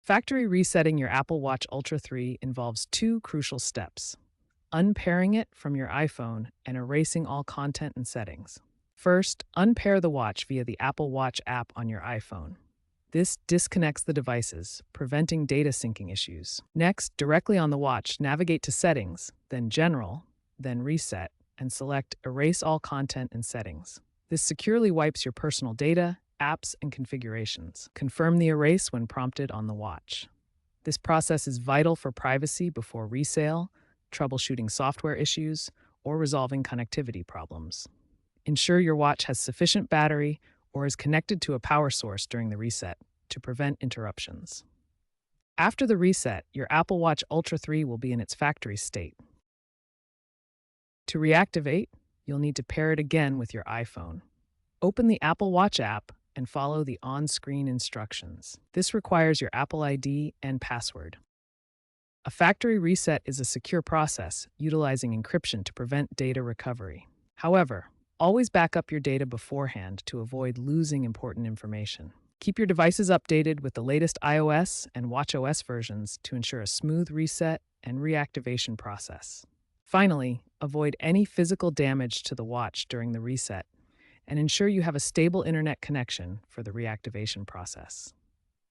Factory resetting your Apple Watch Ultra 3 involves two crucial steps: unpairing it from your iPhone and erasing all content and settings. First, unpair the watch via the Apple Watch app on your iPhone. This disconnects the devices, preventing data syncing issues. Next, directly on the watch, navigate to Settings, then General, then Reset, and select Erase all content and settings. This securely wipes your personal data, apps, and configurations. Confirm the erase when prompted on the watch. This process is vital for privacy before resale, troubleshooting software issues, or resolving connectivity problems. Ensure your watch has sufficient battery or is connected to a power source during the reset to prevent interruptions. After the reset, your Apple Watch Ultra 3 will be in its factory state. To reactivate, you'll need to pair it again with your iPhone. Open the Apple Watch app and follow the on-screen instructions. This requires your Apple ID and password. A factory reset is a secure process utilizing encryption to prevent data recovery. However, always back up your data beforehand to avoid losing important information. Keep your devices updated with the latest iOS and watchOS versions to ensure a smooth reset and reactivation process. Finally, avoid any physical damage to the watch during the reset and ensure you have a stable internet connection for the reactivation process.